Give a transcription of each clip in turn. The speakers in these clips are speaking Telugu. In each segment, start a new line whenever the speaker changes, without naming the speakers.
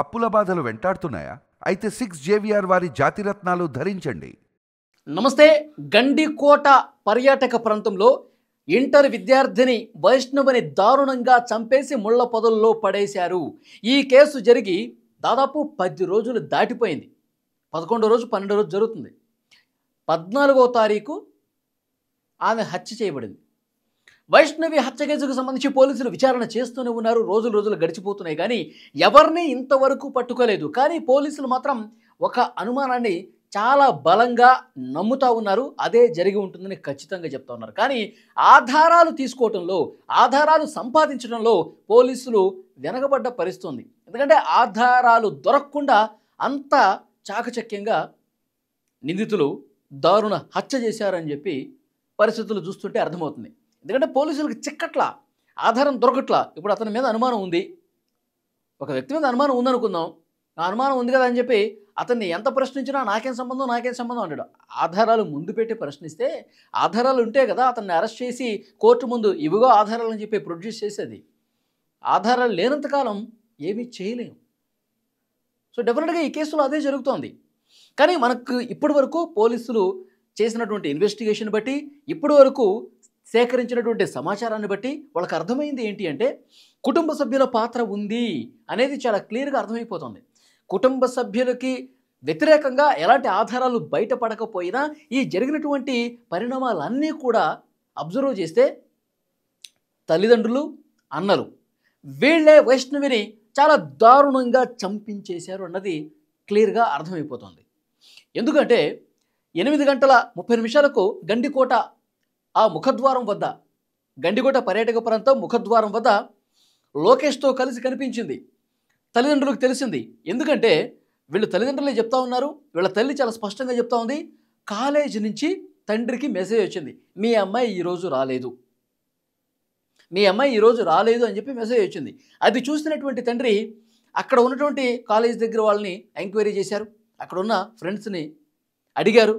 అప్పుల బాధలు వెంటాడుతున్నాయా? అయితే 6 JVR వారి జాతిరత్నాలు ధరించండి.
నమస్తే. గండికోట పర్యాటక ప్రాంతంలో ఇంటర్ విద్యార్థిని వైష్ణవిని దారుణంగా చంపేసి ముళ్ల పొదల్లో పడేశారు. ఈ కేసు జరిగి దాదాపు 10 రోజులు దాటిపోయింది. 11వ రోజు 12వ రోజు జరుగుతుంది. 14వ తారీఖు ఆమె హత్య చేయబడింది. వైష్ణవి హత్య కేసుకు సంబంధించి పోలీసులు విచారణ చేస్తూనే ఉన్నారు. రోజులు గడిచిపోతున్నాయి కానీ ఎవరిని ఇంతవరకు పట్టుకోలేదు. కానీ పోలీసులు మాత్రం ఒక అనుమానాన్ని చాలా బలంగా నమ్ముతా ఉన్నారు. అదే జరిగి ఉంటుందని ఖచ్చితంగా చెప్తా ఉన్నారు. కానీ ఆధారాలు తీసుకోవటంలో, ఆధారాలు సంపాదించడంలో పోలీసులు వెనకబడ్డ పరిస్థితుంది. ఎందుకంటే ఆధారాలు దొరకకుండా అంత చాకచక్యంగా నిందితులు దారుణ హత్య చేశారని చెప్పి పరిస్థితులు చూస్తుంటే అర్థమవుతుంది. ఎందుకంటే పోలీసులకు చిక్కట్లా, ఆధారం దొరకట్లా. ఇప్పుడు అతని మీద అనుమానం ఉంది, ఒక వ్యక్తి మీద అనుమానం ఉందనుకుందాం. ఆ అనుమానం ఉంది కదా అని చెప్పి అతన్ని ఎంత ప్రశ్నించినా నాకేం సంబంధం అంటాడు. ఆధారాలు ముందు పెట్టి ప్రశ్నిస్తే ఆధారాలు ఉంటే కదా అతన్ని అరెస్ట్ చేసి కోర్టు ముందు ఇవిగో ఆధారాలని చెప్పి ప్రొడ్యూస్ చేసేది. ఆధారాలు లేనంతకాలం ఏమీ చేయలేము. సో డెఫినెట్గా ఈ కేసులో అదే జరుగుతోంది. కానీ మనకు ఇప్పటి వరకు పోలీసులు చేసినటువంటి ఇన్వెస్టిగేషన్ బట్టి, ఇప్పటి వరకు సేకరించినటువంటి సమాచారాన్ని బట్టి వాళ్ళకి అర్థమైంది ఏంటి అంటే కుటుంబ సభ్యుల పాత్ర ఉంది అనేది చాలా క్లియర్గా అర్థమైపోతుంది. కుటుంబ సభ్యులకి వ్యతిరేకంగా ఎలాంటి ఆధారాలు బయటపడకపోయినా ఈ జరిగినటువంటి పరిణామాలన్నీ కూడా అబ్జర్వ్ చేస్తే తల్లిదండ్రులు, అన్నలు వీళ్ళే వైష్ణవిని చాలా దారుణంగా చంపించేశారు అన్నది క్లియర్గా అర్థమైపోతుంది. ఎందుకంటే 8:30 గండికోట ఆ ముఖద్వారం వద్ద, గండికోట పర్యాటక ప్రాంతం ముఖద్వారం వద్ద లోకేష్తో కలిసి కనిపించింది. తల్లిదండ్రులకు తెలిసింది. ఎందుకంటే వీళ్ళు తల్లిదండ్రులే చెప్తా ఉన్నారు. వీళ్ళ తల్లి చాలా స్పష్టంగా చెప్తా ఉంది, కాలేజీ నుంచి తండ్రికి మెసేజ్ వచ్చింది, మీ అమ్మాయి ఈరోజు రాలేదు అని చెప్పి మెసేజ్ వచ్చింది. అది చూసినటువంటి తండ్రి అక్కడ ఉన్నటువంటి కాలేజ్ దగ్గర వాళ్ళని ఎంక్వైరీ చేశారు. అక్కడ ఉన్న ఫ్రెండ్స్ని అడిగారు.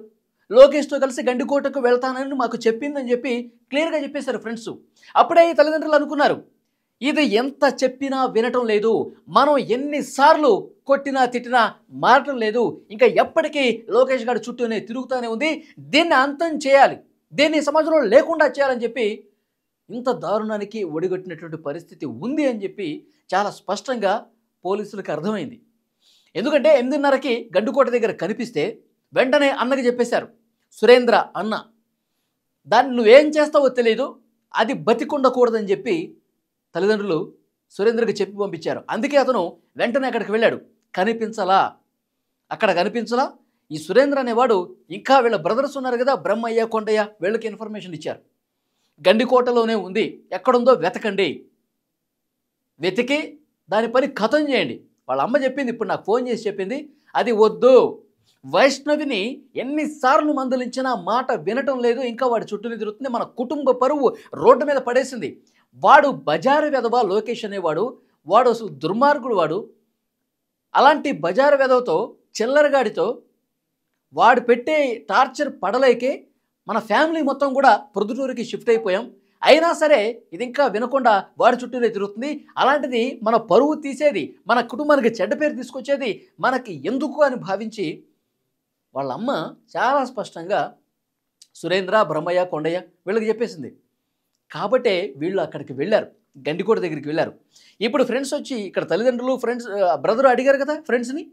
లోకేష్తో కలిసి గండికోటకు వెళ్తానని మాకు చెప్పిందని చెప్పి క్లియర్గా చెప్పేశారు ఫ్రెండ్స్. అప్పుడే ఈ తల్లిదండ్రులు అనుకున్నారు, ఇది ఎంత చెప్పినా వినటం లేదు, మనం ఎన్నిసార్లు కొట్టినా తిట్టినా మారటం లేదు, ఇంకా ఎప్పటికీ లోకేష్ గారి చుట్టూనే తిరుగుతూనే ఉంది, దీన్ని అంతం చేయాలి, దీన్ని సమాజంలో లేకుండా చేయాలని చెప్పి ఇంత దారుణానికి ఒడిగట్టినటువంటి పరిస్థితి ఉంది అని చెప్పి చాలా స్పష్టంగా పోలీసులకు అర్థమైంది. ఎందుకంటే 8:30కి గండికోట దగ్గర కనిపిస్తే వెంటనే అన్నకి చెప్పేశారు, సురేంద్ర అన్న, దాన్ని నువ్వేం చేస్తావో తెలియదు, అది బతికుండకూడదని చెప్పి తల్లిదండ్రులు సురేంద్రకి చెప్పి పంపించారు. అందుకే అతను వెంటనే అక్కడికి వెళ్ళాడు. అక్కడ కనిపించలా. ఈ సురేంద్ర అనేవాడు ఇంకా వీళ్ళ బ్రదర్స్ ఉన్నారు కదా, బ్రహ్మయ్య, కొండయ్య, వీళ్ళకి ఇన్ఫర్మేషన్ ఇచ్చారు. గండికోటలోనే ఉంది, ఎక్కడుందో వెతకండి, వెతికి దాని పని ఖతం చేయండి. వాళ్ళ అమ్మ చెప్పింది, ఇప్పుడు నాకు ఫోన్ చేసి చెప్పింది, అది వద్దు, వైష్ణవిని ఎన్నిసార్లు మందలించినా మాట వినటం లేదు, ఇంకా వాడి చుట్టూనే తిరుగుతుంది, మన కుటుంబ పరువు రోడ్డు మీద పడేసింది. వాడు బజారు వెధవ లోకేష్ అనేవాడు, వాడు అసలు దుర్మార్గుడు. వాడు అలాంటి బజారు వెధవతో, చిల్లరగాడితో వాడు పెట్టే టార్చర్ పడలేకే మన ఫ్యామిలీ మొత్తం కూడా ప్రొద్దుటూరుకి షిఫ్ట్ అయిపోయాం. అయినా సరే ఇది ఇంకా వినకుండా వాడి చుట్టూనే తిరుగుతుంది. అలాంటిది మన పరువు తీసేది, మన కుటుంబానికి చెడ్డ పేరు తీసుకొచ్చేది మనకి ఎందుకు అని భావించి వాళ్ళ అమ్మ చాలా స్పష్టంగా సురేంద్ర, బ్రహ్మయ్య, కొండయ్య వీళ్ళకి చెప్పేసింది. కాబట్టే వీళ్ళు అక్కడికి వెళ్ళారు, గండికోట దగ్గరికి వెళ్ళారు. ఇప్పుడు ఫ్రెండ్స్ వచ్చి ఇక్కడ తల్లిదండ్రులు, ఫ్రెండ్స్, బ్రదర్ అడిగారు కదా ఫ్రెండ్స్ని,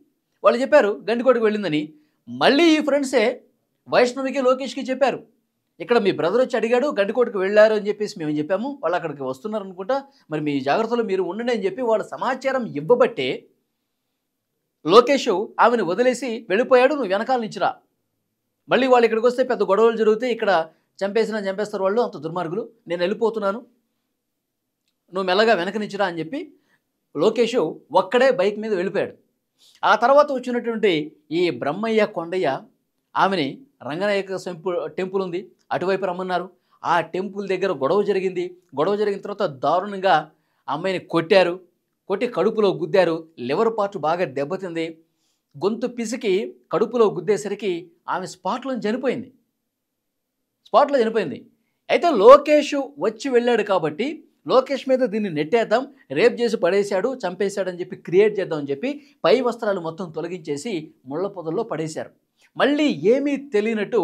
వాళ్ళు చెప్పారు గండికోటకు వెళ్ళిందని. మళ్ళీ ఈ ఫ్రెండ్సే వైష్ణవికి, లోకేష్కి చెప్పారు, ఇక్కడ మీ బ్రదర్ వచ్చి అడిగాడు, గండికోటకు వెళ్ళారు అని చెప్పేసి మేము చెప్పాము, వాళ్ళు అక్కడికి వస్తున్నారు అనుకుంటా, మరి మీ జాగ్రత్తలో మీరు ఉండండి అని చెప్పి వాళ్ళ సమాచారం ఇవ్వబట్టే లోకేష్ ఆమెను వదిలేసి వెళ్ళిపోయాడు. నువ్వు వెనకాల నుంచిరా, మళ్ళీ వాళ్ళు ఇక్కడికి వస్తే పెద్ద గొడవలు జరుగుతాయి, ఇక్కడ చంపేస్తారు వాళ్ళు, అంత దుర్మార్గులు, నేను వెళ్ళిపోతున్నాను, నువ్వు మెల్లగా వెనక నుంచిరా అని చెప్పి లోకేష్ ఒక్కడే బైక్ మీద వెళ్ళిపోయాడు. ఆ తర్వాత వచ్చినటువంటి ఈ బ్రహ్మయ్య, కొండయ్య ఆమెని రంగనాయక టెంపుల్ ఉంది, అటువైపు రమ్మన్నారు. ఆ టెంపుల్ దగ్గర గొడవ జరిగింది. గొడవ జరిగిన తర్వాత దారుణంగా అమ్మాయిని కొట్టి కడుపులో గుద్దారు. లివర్ పార్ట్ బాగా దెబ్బతింది. గొంతు పిసికి కడుపులో గుద్దేసరికి ఆమె స్పాట్లో చనిపోయింది. అయితే లోకేష్ వచ్చి వెళ్ళాడు కాబట్టి లోకేష్ మీద దీన్ని నెట్టేద్దాం, రేప్ చేసి పడేశాడు, చంపేశాడని చెప్పి క్రియేట్ చేద్దామని చెప్పి పై వస్త్రాలు మొత్తం తొలగించేసి ముళ్ళ పొదల్లో పడేశారు. మళ్ళీ ఏమీ తెలియనట్టు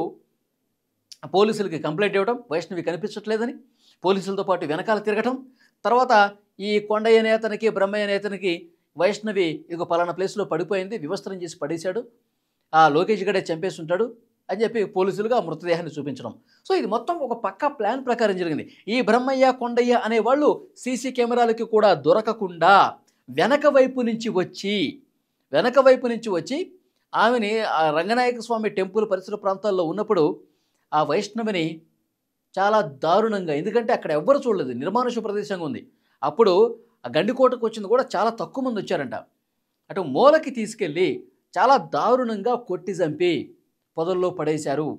పోలీసులకి కంప్లైంట్ ఇవ్వడం, వైష్ణవి కనిపించట్లేదని పోలీసులతో పాటు వెనకాల తిరగటం, తర్వాత ఈ కొండయ్య నేతనికి బ్రహ్మయ్య నేతనికి వైష్ణవి ఇక పలానా ప్లేస్లో పడిపోయింది, వివస్త్రం చేసి పడేశాడు, ఆ లోకేష్ గడే చంపేసి ఉంటాడు అని చెప్పి పోలీసులుగా ఆ మృతదేహాన్ని చూపించడం. సో ఇది మొత్తం ఒక పక్కా ప్లాన్ ప్రకారం జరిగింది. ఈ బ్రహ్మయ్య కొండయ్య అనేవాళ్ళు సీసీ కెమెరాలకి కూడా దొరకకుండా వెనక వైపు నుంచి వచ్చి ఆమెని ఆ రంగనాయక స్వామి టెంపుల్ పరిసర ప్రాంతాల్లో ఉన్నప్పుడు ఆ వైష్ణవిని చాలా దారుణంగా, ఎందుకంటే అక్కడ ఎవ్వరు చూడలేదు, నిర్మానుష్య ప్రదేశంగా ఉంది, అప్పుడు ఆ గండికోటకు వచ్చింది కూడా చాలా తక్కువ మంది వచ్చారంట, అటు మూలకి తీసుకెళ్ళి చాలా దారుణంగా కొట్టి చంపి పొదల్లో పడేశారు.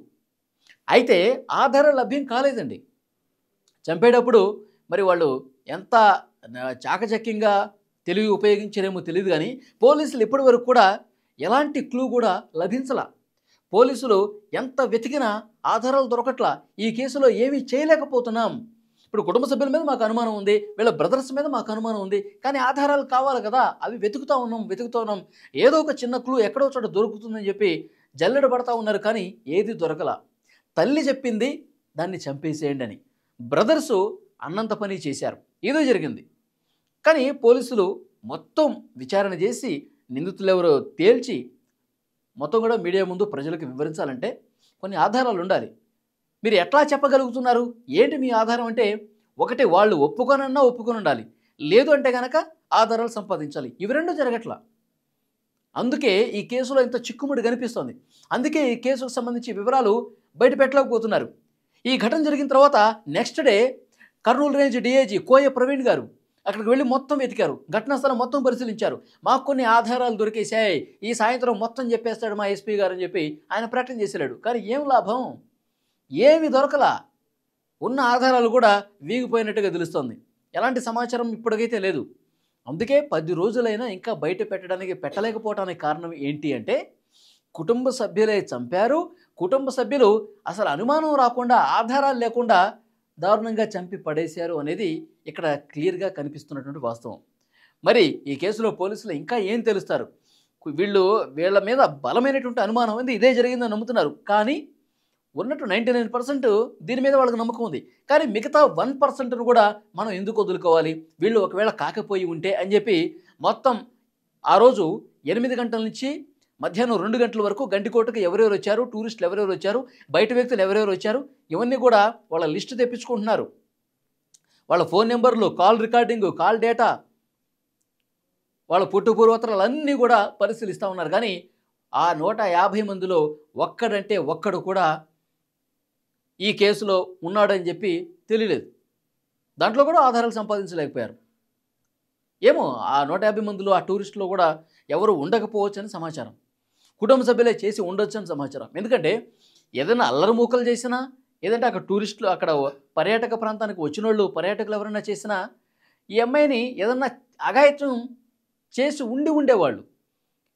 అయితే ఆధారం లభ్యం కాలేదండి. చంపేటప్పుడు మరి వాళ్ళు ఎంత చాకచక్యంగా తెలివి ఉపయోగించారేమో తెలియదు, కానీ పోలీసులు ఇప్పటి వరకు కూడా ఎలాంటి క్లూ కూడా లభించలా. పోలీసులు ఎంత వెతికినా ఆధారాలు దొరకట్లా. ఈ కేసులో ఏమీ చేయలేకపోతున్నాం. ఇప్పుడు కుటుంబ సభ్యుల మీద మాకు అనుమానం ఉంది, వీళ్ళ బ్రదర్స్ మీద మాకు అనుమానం ఉంది, కానీ ఆధారాలు కావాలి కదా, అవి వెతుకుతూ ఉన్నాం. ఏదో ఒక చిన్న క్లూ ఎక్కడో చోట దొరుకుతుందని చెప్పి జల్లెడ పడతా ఉన్నారు, కానీ ఏది దొరకలా. తల్లి చెప్పింది దాన్ని చంపేసేయండి అని, బ్రదర్సు అన్నంత పని చేశారు, ఏదో జరిగింది. కానీ పోలీసులు మొత్తం విచారణ చేసి నిందితులు ఎవరో తేల్చి మొత్తం కూడా మీడియా ముందు ప్రజలకు వివరించాలంటే కొన్ని ఆధారాలు ఉండాలి. మీరు ఎట్లా చెప్పగలుగుతున్నారు, ఏంటి మీ ఆధారం అంటే, ఒకటి వాళ్ళు ఒప్పుకొని ఉండాలి, లేదు అంటే కనుక ఆధారాలు సంపాదించాలి. ఇవి రెండు జరగట్లా. అందుకే ఈ కేసులో ఇంత చిక్కుముడి కనిపిస్తోంది. అందుకే ఈ కేసుకు సంబంధించి వివరాలు బయట పెట్టలేకపోతున్నారు. ఈ ఘటన జరిగిన తర్వాత next day Kurnool range DIG Koya Praveen గారు అక్కడికి వెళ్ళి మొత్తం వెతికారు, ఘటనా స్థలం మొత్తం పరిశీలించారు. మాకు కొన్ని ఆధారాలు దొరికేశాయి, ఈ సాయంత్రం మొత్తం చెప్పేస్తాడు మా ఎస్పీ గారు అని చెప్పి ఆయన ప్రకటన చేశాడు. కానీ ఏం లాభం, ఏమి దొరకలా. ఉన్న ఆధారాలు కూడా వీగిపోయినట్టుగా తెలుస్తోంది. ఎలాంటి సమాచారం ఇప్పటికైతే లేదు. అందుకే 10 రోజులైనా ఇంకా బయట పెట్టలేకపోవడానికి కారణం ఏంటి అంటే, కుటుంబ సభ్యులే చంపారు, కుటుంబ సభ్యులు అసలు అనుమానం రాకుండా ఆధారాలు లేకుండా దారుణంగా చంపి పడేశారు అనేది ఇక్కడ క్లియర్గా కనిపిస్తున్నటువంటి వాస్తవం. మరి ఈ కేసులో పోలీసులు ఇంకా ఏం తెలుస్తారు? వీళ్ళ మీద బలమైనటువంటి అనుమానం ఉంది, ఇదే జరిగిందని నమ్ముతున్నారు. కానీ ఉన్నట్టు 99% దీని మీద వాళ్ళకి నమ్మకం ఉంది. కానీ మిగతా 1%ను కూడా మనం ఎందుకు వదులుకోవాలి, వీళ్ళు ఒకవేళ కాకపోయి ఉంటే అని చెప్పి మొత్తం ఆ రోజు 8 గంటల నుంచి మధ్యాహ్నం 2 గంటల వరకు గండికోటకు ఎవరెవరు వచ్చారు, టూరిస్టులు ఎవరెవరు వచ్చారు, బయట వ్యక్తులు ఎవరెవరు వచ్చారు, ఇవన్నీ కూడా వాళ్ళ లిస్టు తెప్పించుకుంటున్నారు. వాళ్ళ ఫోన్ నెంబర్లు, కాల్ రికార్డింగు, కాల్ డేటా, వాళ్ళ పుట్టు పూర్వోత్తరాలు అన్నీ కూడా పరిశీలిస్తూ ఉన్నారు. కానీ ఆ 150 మందిలో ఒక్కడంటే ఒక్కడు కూడా ఈ కేసులో ఉన్నాడని చెప్పి తెలియలేదు. దాంట్లో కూడా ఆధారాలు సంపాదించలేకపోయారు. ఏమో ఆ 150 మందిలో ఆ టూరిస్టులో కూడా ఎవరు ఉండకపోవచ్చని సమాచారం, కుటుంబ సభ్యులే చేసి ఉండొచ్చని సమాచారం. ఎందుకంటే ఏదైనా అల్లరిమూకలు చేసినా, ఏదంటే అక్కడ టూరిస్టులు, అక్కడ పర్యాటక ప్రాంతానికి వచ్చిన వాళ్ళు పర్యాటకులు ఎవరైనా చేసినా ఈ అమ్మాయిని ఏదన్నా అఘాయిత్యం చేసి ఉండేవాళ్ళు.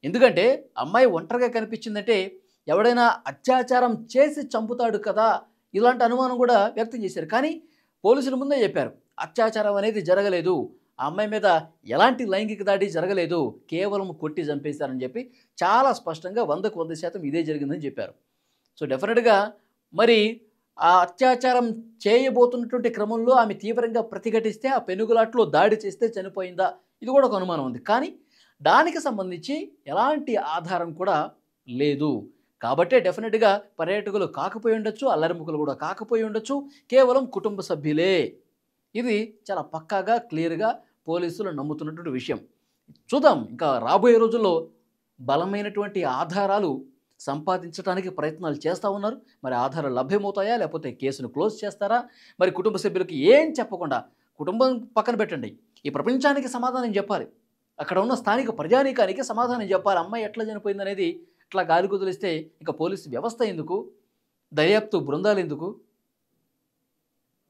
ఎందుకంటే అమ్మాయి ఒంటరిగా కనిపించిందంటే ఎవడైనా అత్యాచారం చేసి చంపుతాడు కదా, ఇలాంటి అనుమానం కూడా వ్యక్తం చేశారు. కానీ పోలీసుల ముందే చెప్పారు, అత్యాచారం అనేది జరగలేదు, ఆ అమ్మాయి మీద ఎలాంటి లైంగిక దాడి జరగలేదు, కేవలం కొట్టి చంపేశారని చెప్పి చాలా స్పష్టంగా 100కు 100% ఇదే జరిగిందని చెప్పారు. సో డెఫినెట్గా మరి ఆ అత్యాచారం చేయబోతున్నటువంటి క్రమంలో ఆమె తీవ్రంగా ప్రతిఘటిస్తే, ఆ పెనుగులాట్లో దాడి చేస్తే చనిపోయిందా, ఇది కూడా ఒక అనుమానం ఉంది. కానీ దానికి సంబంధించి ఎలాంటి ఆధారం కూడా లేదు. కాబట్టే డెఫినెట్గా పర్యాటకులు కాకపోయి ఉండొచ్చు, అల్లరిముఖులు కూడా కాకపోయి ఉండొచ్చు, కేవలం కుటుంబ సభ్యులే. ఇది చాలా పక్కాగా క్లియర్గా పోలీసులు నమ్ముతున్నటువంటి విషయం. చూద్దాం, ఇంకా రాబోయే రోజుల్లో బలమైనటువంటి ఆధారాలు సంపాదించడానికి ప్రయత్నాలు చేస్తూ ఉన్నారు. మరి ఆధారాలు లభ్యమవుతాయా, లేకపోతే కేసును క్లోజ్ చేస్తారా? మరి కుటుంబ సభ్యులకి ఏం చెప్పకుండా, కుటుంబం పక్కన పెట్టండి, ఈ ప్రపంచానికి సమాధానం చెప్పాలి, అక్కడ ఉన్న స్థానిక ప్రజానీకానికి సమాధానం చెప్పాలి. అమ్మాయి ఎట్లా చనిపోయింది అనేది ఇట్లా గాలి కుదిలిస్తే ఇక పోలీసు వ్యవస్థ ఎందుకు, దర్యాప్తు బృందాలు ఎందుకు?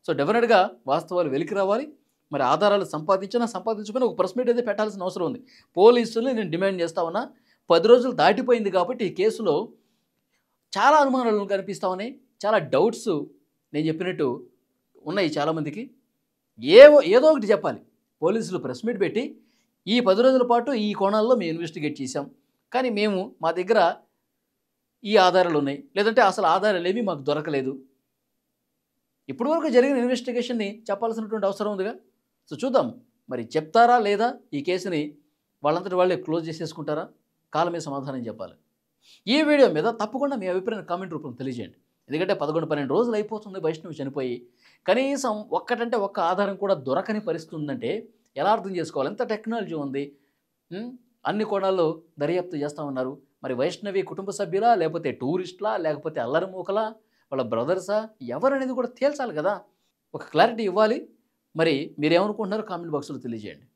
సో డెఫినెట్గా వాస్తవాలు వెలికి రావాలి. మరి ఆధారాలు సంపాదించుకుని ఒక ప్రెస్ మీట్ అయితే పెట్టాల్సిన అవసరం ఉంది. పోలీసుల్ని నేను డిమాండ్ చేస్తా ఉన్నా. 10 రోజులు దాటిపోయింది కాబట్టి ఈ కేసులో చాలా అనుమానాలు కనిపిస్తూ ఉన్నాయి, చాలా డౌట్స్ నేను చెప్పినట్టు ఉన్నాయి చాలామందికి. ఏదో ఒకటి చెప్పాలి. పోలీసులు ప్రెస్ మీట్ పెట్టి ఈ 10 రోజుల పాటు ఈ కోణాల్లో మేము ఇన్వెస్టిగేట్ చేశాం, కానీ మా దగ్గర ఈ ఆధారాలు ఉన్నాయి, లేదంటే అసలు ఆధారాలు ఏమీ మాకు దొరకలేదు. ఇప్పటివరకు జరిగిన ఇన్వెస్టిగేషన్ని చెప్పాల్సినటువంటి అవసరం ఉందిగా. సో చూద్దాం మరి చెప్తారా లేదా, ఈ కేసుని వాళ్ళంతటి వాళ్ళే క్లోజ్ చేసేసుకుంటారా, కాలమే సమాధానం చెప్పాలి. ఈ వీడియో మీద తప్పకుండా మీ అభిప్రాయాన్ని కామెంట్ రూపంలో తెలియజేయండి. ఎందుకంటే 11-12 రోజులు అయిపోతుంది వైష్ణవి చనిపోయి, కనీసం ఒక్క ఆధారం కూడా దొరకని పరిస్థితి ఉందంటే ఎలా అర్థం చేసుకోవాలి? ఎంత టెక్నాలజీ ఉంది, అన్ని కోణాల్లో దర్యాప్తు చేస్తామన్నారు. మరి వైష్ణవి కుటుంబ సభ్యులా, లేకపోతే టూరిస్టులా, లేకపోతే అల్లరిమూకలా, వాళ్ళ బ్రదర్సా, ఎవరనేది కూడా తేల్చాలి కదా. ఒక క్లారిటీ ఇవ్వాలి. మరి మీరేమనుకుంటున్నారో కామెంట్ బాక్స్లో తెలియజేయండి.